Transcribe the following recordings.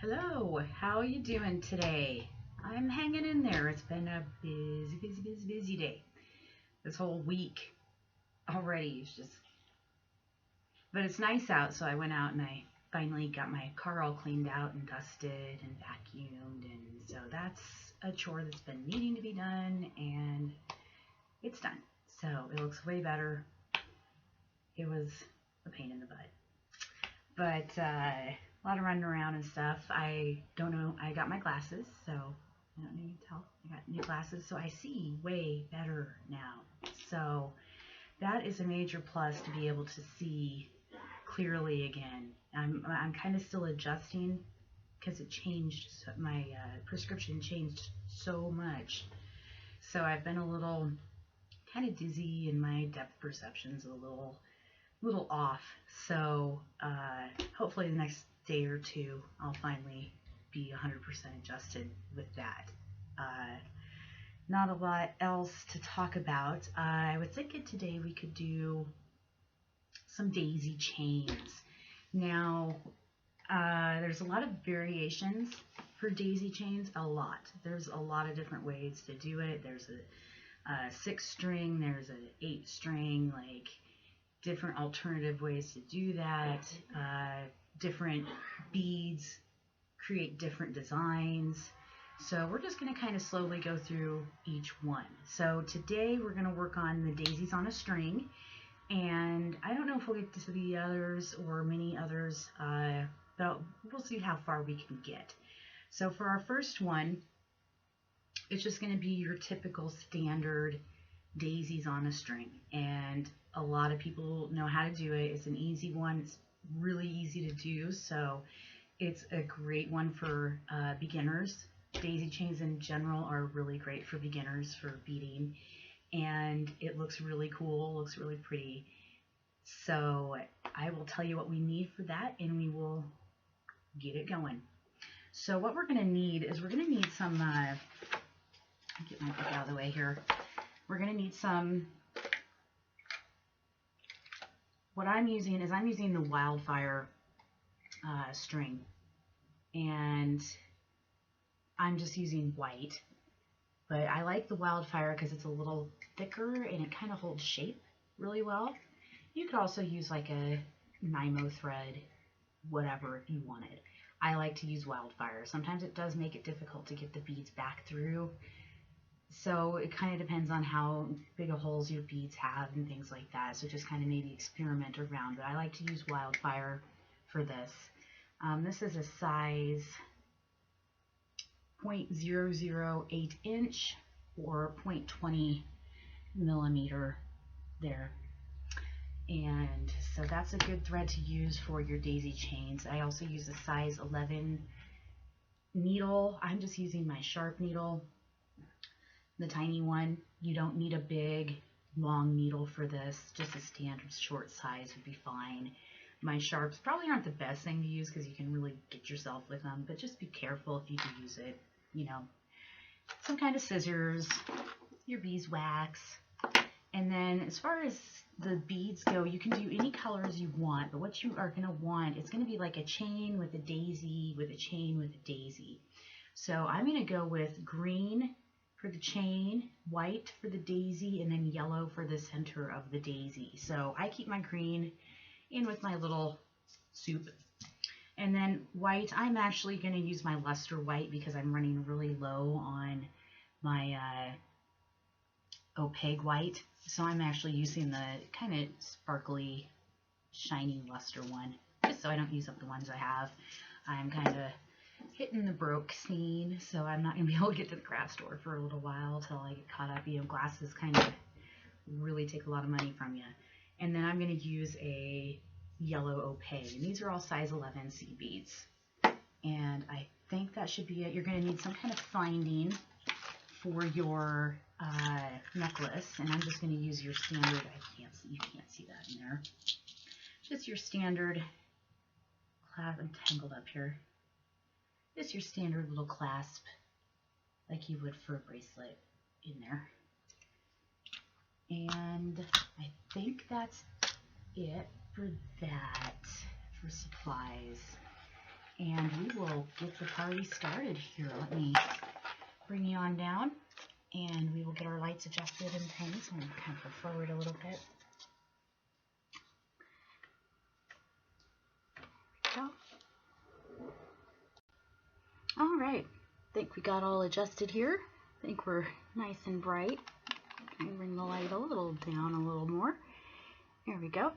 Hello, how are you doing today? I'm hanging in there. It's been a busy day. This whole week already is just, but it's nice out, so I went out and I finally got my car all cleaned out and dusted and vacuumed, and so that's a chore that's been needing to be done, and it's done. So it looks way better. It was a pain in the butt. But a lot of running around and stuff. I don't know. I got my glasses, so I don't need to tell. I got new glasses, so I see way better now. So that is a major plus to be able to see clearly again. I'm kind of still adjusting because it changed. My prescription changed so much. So I've been a little kind of dizzy, and my depth perception's a little off. So hopefully the next day or two I'll finally be 100% adjusted with that. Not a lot else to talk about. I was thinking today we could do some daisy chains. Now there's a lot of variations for daisy chains. There's a lot of different ways to do it. There's a 6-string, there's an 8-string, like different alternative ways to do that. Different beads create different designs. So we're just going to kind of slowly go through each one. So today we're going to work on the daisies on a string, and I don't know if we'll get to the others or many others, but we'll see how far we can get. So for our first one, it's just going to be your typical standard daisies on a string, and a lot of people know how to do it. It's an easy one. It's really easy to do, so it's a great one for beginners. Daisy chains in general are really great for beginners for beading, and it looks really cool, looks really pretty. So I will tell you what we need for that, and we will get it going. So what we're going to need is some, get my book out of the way here. We're going to need some, what I'm using the wildfire string, and I'm just using white, but I like the wildfire because it's a little thicker and it kind of holds shape really well. You could also use like a Nymo thread, whatever if you wanted. I like to use wildfire. Sometimes it does make it difficult to get the beads back through, so it kind of depends on how big of holes your beads have and things like that. So just kind of maybe experiment around. But I like to use wildfire for this. This is a size 0.008 inch or 0.20 millimeter there. And so that's a good thread to use for your daisy chains. I also use a size 11 needle. I'm just using my sharp needle, the tiny one. You don't need a big long needle for this. Just a standard short size would be fine. My sharps probably aren't the best thing to use because you can really get yourself with them, but just be careful if you do use it. You know, some kind of scissors, your beeswax, and then as far as the beads go, you can do any colors you want, but what you are going to want, it's going to be like a chain with a daisy with a chain with a daisy. So I'm going to go with green for the chain, white for the daisy, and then yellow for the center of the daisy. So I keep my green in with my little soup. And then white, I'm actually going to use my luster white because I'm running really low on my opaque white. So I'm actually using the kind of sparkly, shiny luster one, just so I don't use up the ones I have. I'm kind of hitting the broke scene, so I'm not going to be able to get to the craft store for a little while till I get caught up. You know, glasses kind of really take a lot of money from you. And then I'm going to use a yellow opaque. And these are all size 11 seed beads. And I think that should be it. You're going to need some kind of finding for your necklace. And I'm just going to use your standard, you can't see that in there. Just your standard clasp. I'm tangled up here. Just your standard little clasp like you would for a bracelet in there. And I think that's it for that, for supplies. and we will get the party started here. Let me bring you on down, and we will get our lights adjusted and things. I'm going to kind of go forward a little bit. There we go. All right, I think we got all adjusted here. I think we're nice and bright. Can I bring the light a little down a little more? There we go.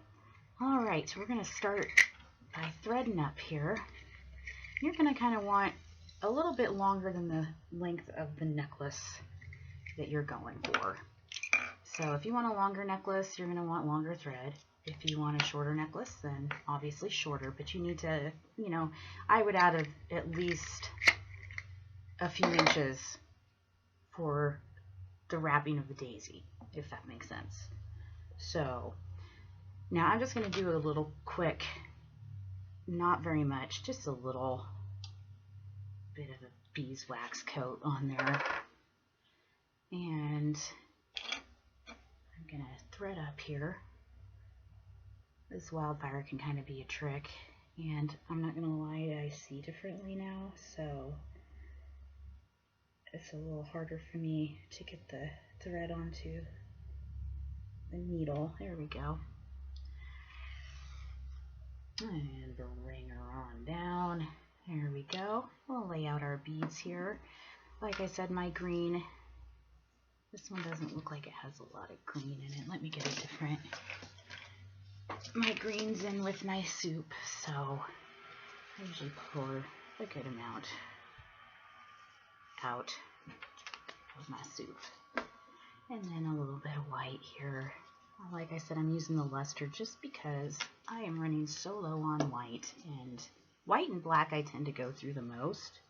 All right, so we're going to start by threading up here. You're going to kind of want a little bit longer than the length of the necklace that you're going for. So if you want a longer necklace, you're going to want longer thread. If you want a shorter necklace, then obviously shorter, but you need to, you know, I would add at least a few inches for the wrapping of the daisy, if that makes sense. So now I'm just going to do a little quick, not very much, just a little bit of a beeswax coat on there. And I'm going to thread up here. This wildfire can kind of be a trick, and I'm not going to lie, I see differently now, so it's a little harder for me to get the thread onto the needle. There we go. And bring her on down. There we go. We'll lay out our beads here. Like I said, my green, this one doesn't look like it has a lot of green in it. Let me get a different. My green's in with my soup, so I usually pour a good amount out of my soup. And then a little bit of white here. Like I said, I'm using the luster just because I am running so low on white, and white and black I tend to go through the most.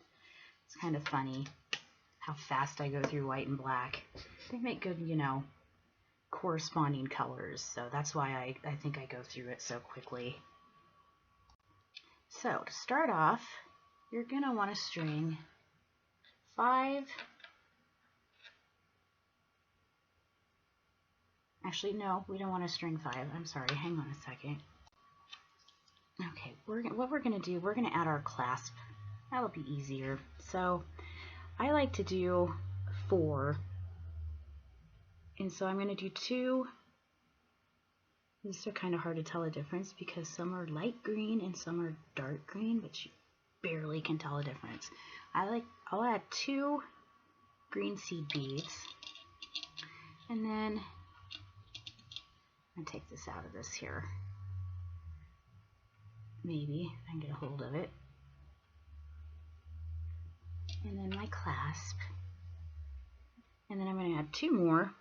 It's kind of funny how fast I go through white and black. They make good, you know, corresponding colors, so that's why I think I go through it so quickly. So to start off, you're going to want to string 5. Actually, no, we don't want to string 5. I'm sorry, hang on a second. Okay, what we're going to do, we're going to add our clasp. That'll be easier. So I like to do 4. And so I'm going to do 2. These are kind of hard to tell the difference because some are light green and some are dark green, but you barely can tell a difference. I'll add 2 green seed beads, and then I'm going to take this out of this here. Maybe I can get a hold of it. And then my clasp. And then I'm going to add 2 more.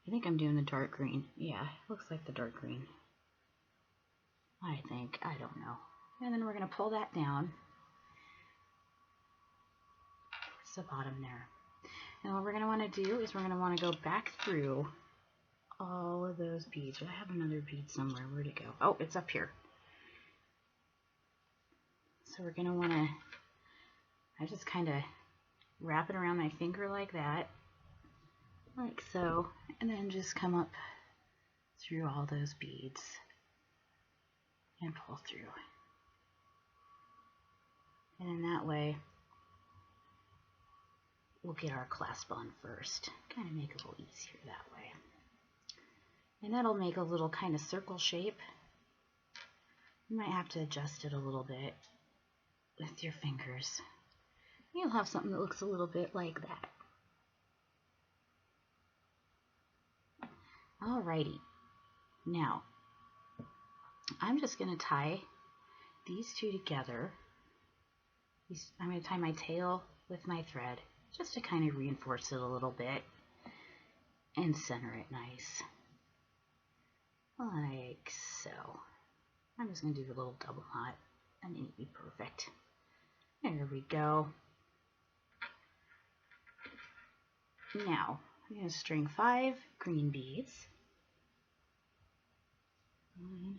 I think I'm doing the dark green. Yeah, looks like the dark green. I think. I don't know. And then we're going to pull that down. It's the bottom there. And what we're going to want to do is we're going to want to go back through all of those beads. I have another bead somewhere. Where'd it go? Oh, it's up here. So we're going to want to, I just kind of wrap it around my finger like that, like so, and then just come up through all those beads and pull through. And in that way, we'll get our clasp on first. Kind of make it a little easier that way. And that'll make a little kind of circle shape. You might have to adjust it a little bit with your fingers. You'll have something that looks a little bit like that. Alrighty. Now, I'm just going to tie these 2 together. I'm going to tie my tail with my thread just to kind of reinforce it a little bit and center it nice. Like so. I'm just going to do the little double knot and it'll be perfect. There we go. Now, I'm going to string 5 green beads. 1,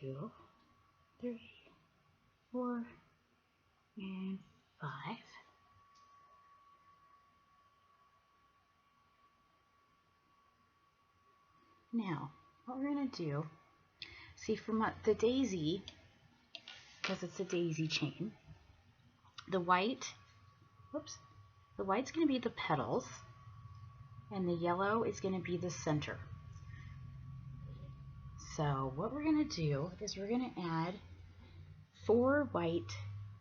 2, 3, 4, and 5. Now, what we're going to do, See, from the daisy, because it's a daisy chain, the white, whoops, the white's going to be the petals, and the yellow is going to be the center. So what we're going to do is we're going to add 4 white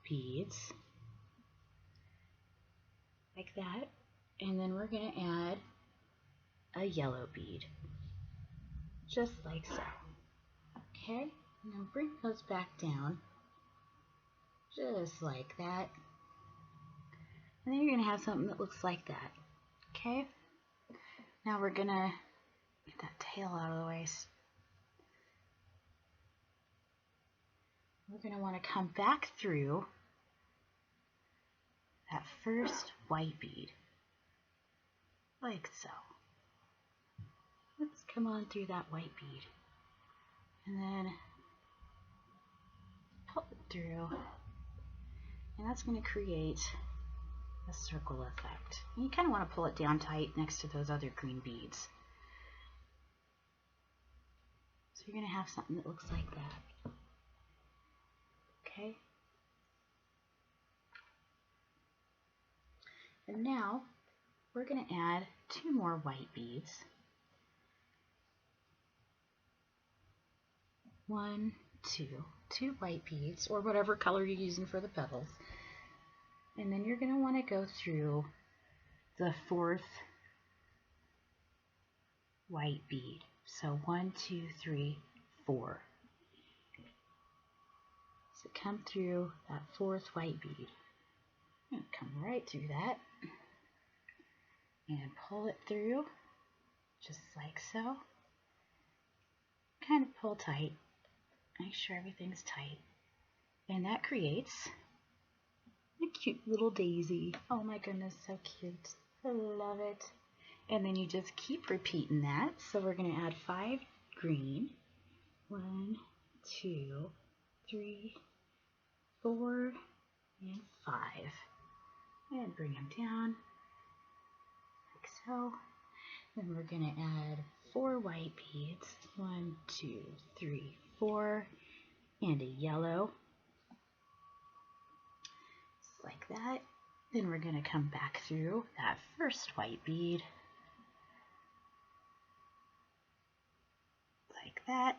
beads, like that, and then we're going to add a yellow bead, just like so. Okay, and then bring those back down, just like that. And then you're going to have something that looks like that. Okay, now we're going to get that tail out of the way. We're going to want to come back through that first white bead, like so. Let's come on through that white bead, and then pull it through, and that's going to create a circle effect. And you kind of want to pull it down tight next to those other green beads. So you're going to have something that looks like that. Okay? And now we're going to add 2 more white beads. 1, 2 white beads, or whatever color you're using for the petals. And then you're going to want to go through the 4th white bead. So 1, 2, 3, 4. So come through that 4th white bead. And come right through that. And pull it through, just like so. Kind of pull tight. Make sure everything's tight. And that creates a cute little daisy. Oh my goodness, so cute. I love it. And then you just keep repeating that. So we're going to add 5 green. 1, 2, 3, 4, and 5. And bring them down, like so. Then we're going to add 4 white beads. 1, 2, 3, 4. And a yellow. Just like that. Then we're going to come back through that first white bead. Like that.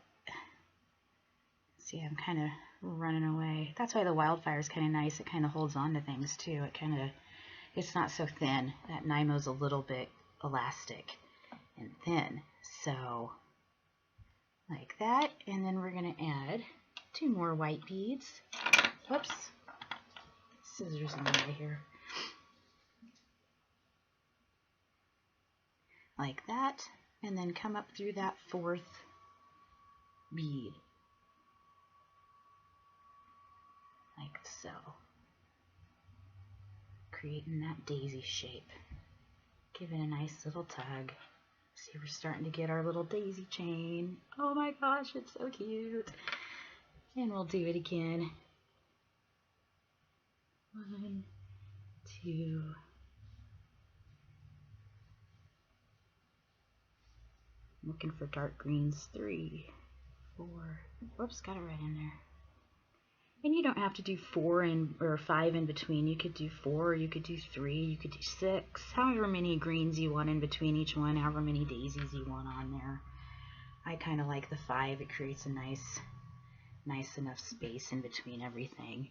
See, I'm kind of running away. That's why the wildfire is kind of nice. It kind of holds on to things too. It's not so thin. That Nymo's a little bit elastic and thin. So, like that. And then we're going to add 2 more white beads. Whoops. Scissors in the way here. Like that. And then come up through that 4th bead. Like so. Creating that daisy shape. Give it a nice little tug. See, we're starting to get our little daisy chain. Oh my gosh, it's so cute. And we'll do it again. 1, 2. I'm looking for dark greens. 3, 4. Whoops, got it right in there. And you don't have to do 4 or 5 in between. You could do 4, or you could do 3, you could do 6. However many greens you want in between each one, however many daisies you want on there. I kind of like the 5. It creates a nice enough space in between everything.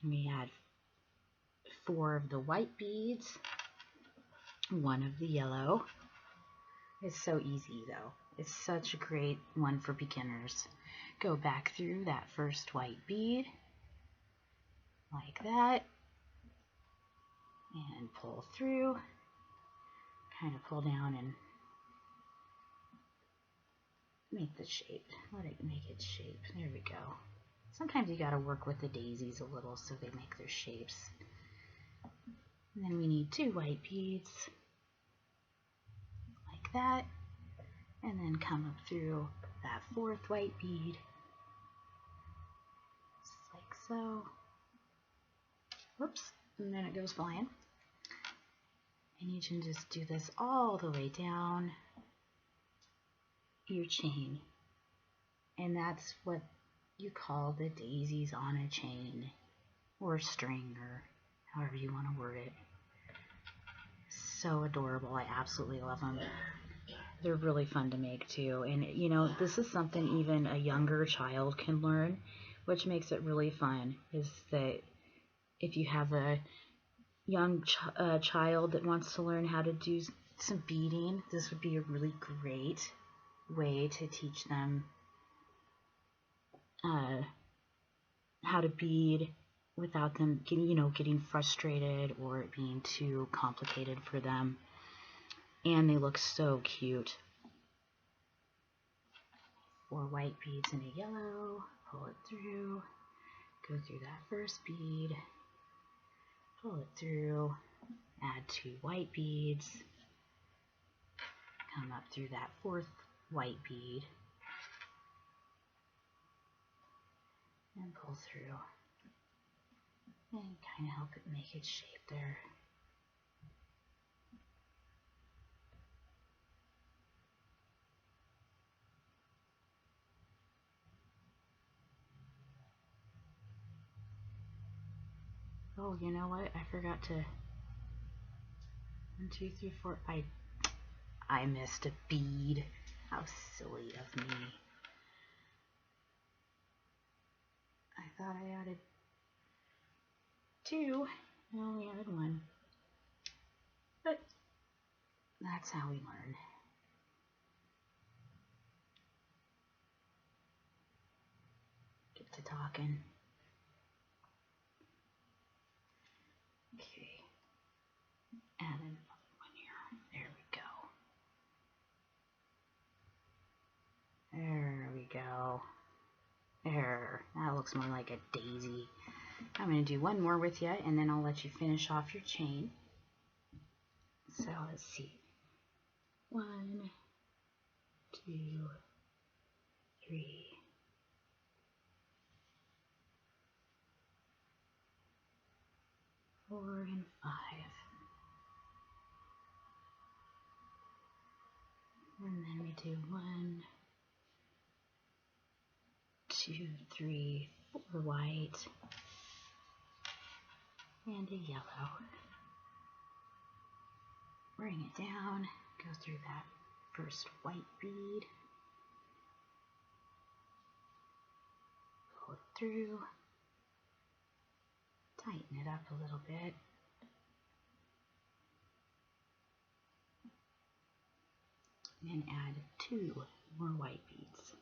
And we add 4 of the white beads, 1 of the yellow. It's so easy though. It's such a great one for beginners. Go back through that first white bead, like that, and pull through, kind of pull down and make the shape. Let it make its shape. There we go. Sometimes you got to work with the daisies a little so they make their shapes. And then we need 2 white beads, like that, and then come up through that 4th white bead, just like so. Whoops, and then it goes flying. And you can just do this all the way down your chain. And that's what you call the daisies on a chain or string, or however you want to word it. So adorable. I absolutely love them. They're really fun to make too. And you know, this is something even a younger child can learn, which makes it really fun, is that if you have a young child that wants to learn how to do some beading, this would be a really great way to teach them how to bead without them getting frustrated or it being too complicated for them. And they look so cute. 4 white beads and a yellow, pull it through, go through that first bead, pull it through, add 2 white beads, come up through that 4th white bead, and pull through, and kind of help it make its shape there. Oh, you know what? I forgot to. 1, 2, 3, 4. I missed a bead. How silly of me. I thought I added 2. I only added 1. But that's how we learn. Get to talking. Okay. Add another one here. There we go. There we go. There. That looks more like a daisy. I'm going to do one more with you, and then I'll let you finish off your chain. So let's see. 1, 2, 3. 4 and 5. And then we do 1, 2, 3, 4 white and a yellow. Bring it down, go through that first white bead, pull it through, tighten it up a little bit, and add 2 more white beads,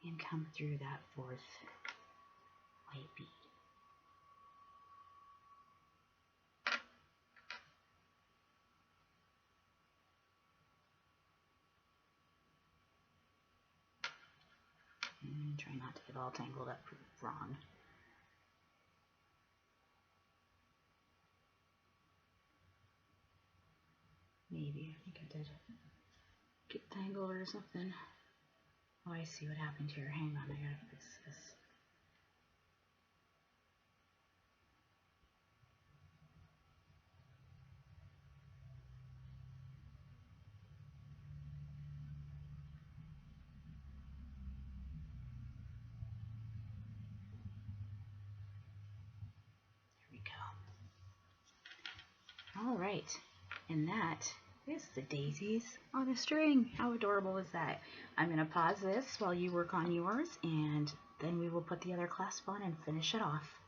and come through that 4th white bead. And try not to get all tangled up wrong. Maybe, I think I did get tangled or something. Oh, I see what happened here. Hang on, I gotta fix this. There we go. All right, and that is the daisies on a string. How adorable is that? I'm gonna pause this while you work on yours, and then we will put the other clasp on and finish it off.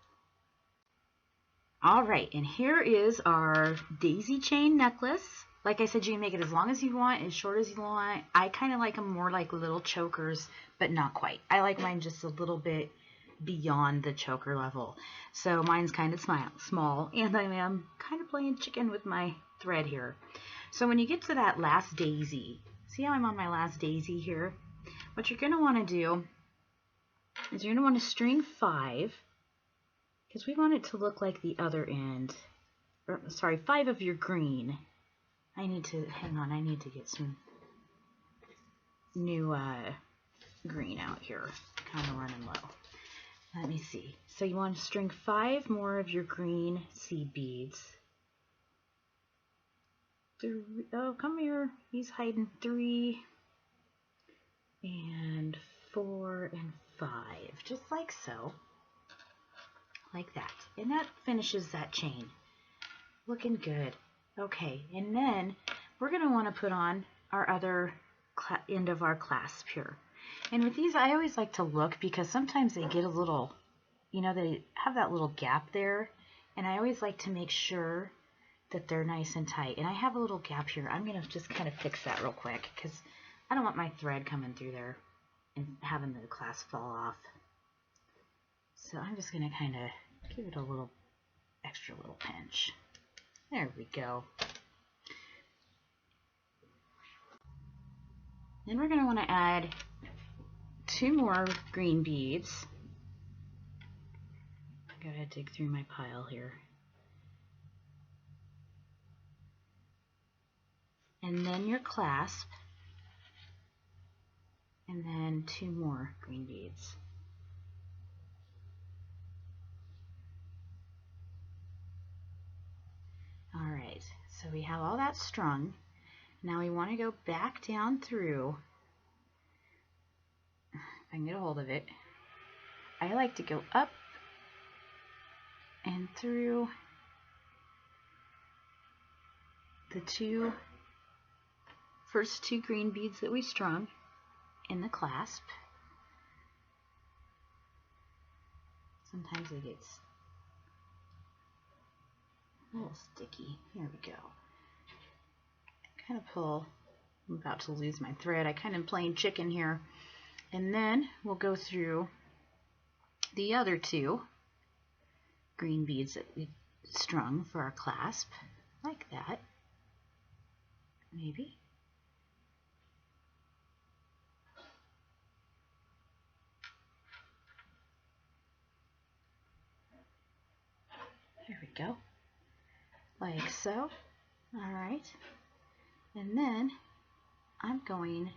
All right, and here is our daisy chain necklace. Like I said, you can make it as long as you want, as short as you want. I kind of like them more like little chokers, but not quite. I like mine just a little bit beyond the choker level. So mine's kind of small, and I am kind of playing chicken with my thread here. So when you get to that last daisy, see how I'm on my last daisy here? What you're going to want to do is you're going to want to string 5, because we want it to look like the other end. Or, sorry, 5 of your green. I need to, hang on, I need to get some new green out here. Kind of running low. Let me see. So you want to string 5 more of your green seed beads. Oh, come here. He's hiding 3. and 4 and 5, just like so, like that. And that finishes that chain. Looking good. Okay, and then we're going to want to put on our other end of our clasp here. And with these, I always like to look because sometimes they get a little, you know, they have that little gap there. And I always like to make sure that they're nice and tight. And I have a little gap here. I'm going to just kind of fix that real quick because I don't want my thread coming through there and having the clasp fall off. So I'm just going to kind of give it a little extra little pinch. There we go. Then we're going to want to add 2 more green beads. I gotta dig through my pile here. And then your clasp. And then 2 more green beads. Alright, so we have all that strung. Now we want to go back down through. If I can get a hold of it. I like to go up and through the first two green beads that we strung in the clasp. Sometimes it gets a little sticky. Here we go. Kind of pull. I'm about to lose my thread. I kind of playing chicken here. And then we'll go through the other 2 green beads that we strung for our clasp, like that. Maybe. There we go. Like so. Alright. And then I'm going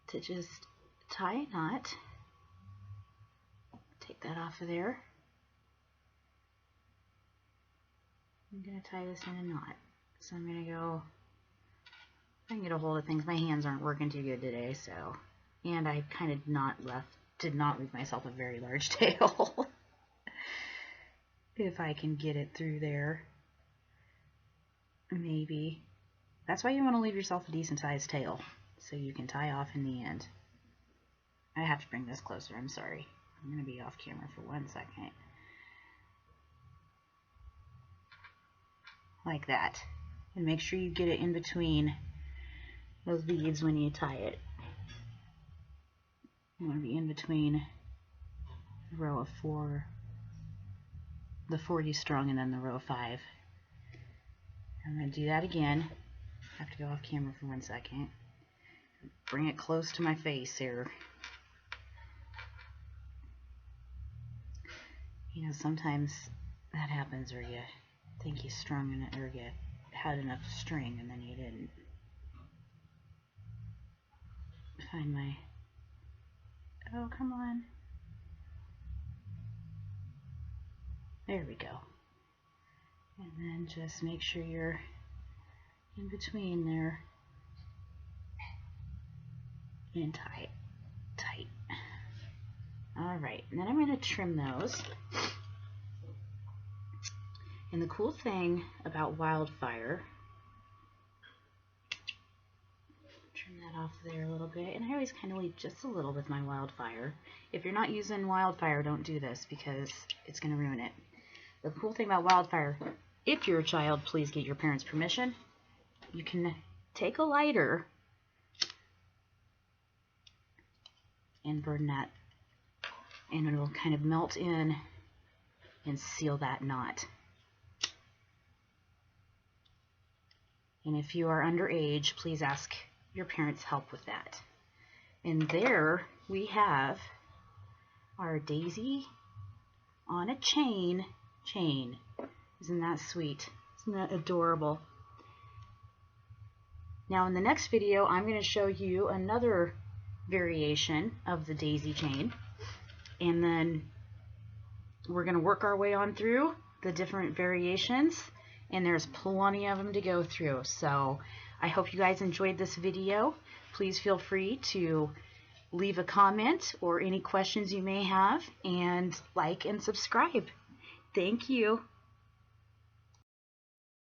to just tie a knot. Take that off of there. I'm going to tie this in a knot. So I'm going to go, I can get a hold of things. My hands aren't working too good today, so. And I kind of did not leave myself a very large tail. If I can get it through there. Maybe. That's why you want to leave yourself a decent sized tail, so you can tie off in the end. I have to bring this closer, I'm sorry. I'm going to be off camera for 1 second. Like that. And make sure you get it in between those beads when you tie it. You want to be in between the row of 4, the 4 you strung, and then the row of 5. I'm going to do that again. I have to go off camera for 1 second. Bring it close to my face here. You know, sometimes that happens where you think you strung in it, or you had enough string and then you didn't. Find my, oh, come on. There we go. And then just make sure you're in between there and tie it tight. Alright, and then I'm going to trim those. And the cool thing about wildfire, trim that off there a little bit, and I always kind of leave just a little with my wildfire. If you're not using wildfire, don't do this because it's going to ruin it. The cool thing about wildfire, if you're a child, please get your parents' permission. You can take a lighter and burn that, and it'll kind of melt in and seal that knot. And if you are underage, please ask your parents' help with that. And there we have our daisy on a chain. Isn't that sweet? Isn't that adorable? Now in the next video, I'm going to show you another variation of the daisy chain. And then we're going to work our way on through the different variations and there's plenty of them to go through. So I hope you guys enjoyed this video. Please feel free to leave a comment or any questions you may have, and like and subscribe. Thank you.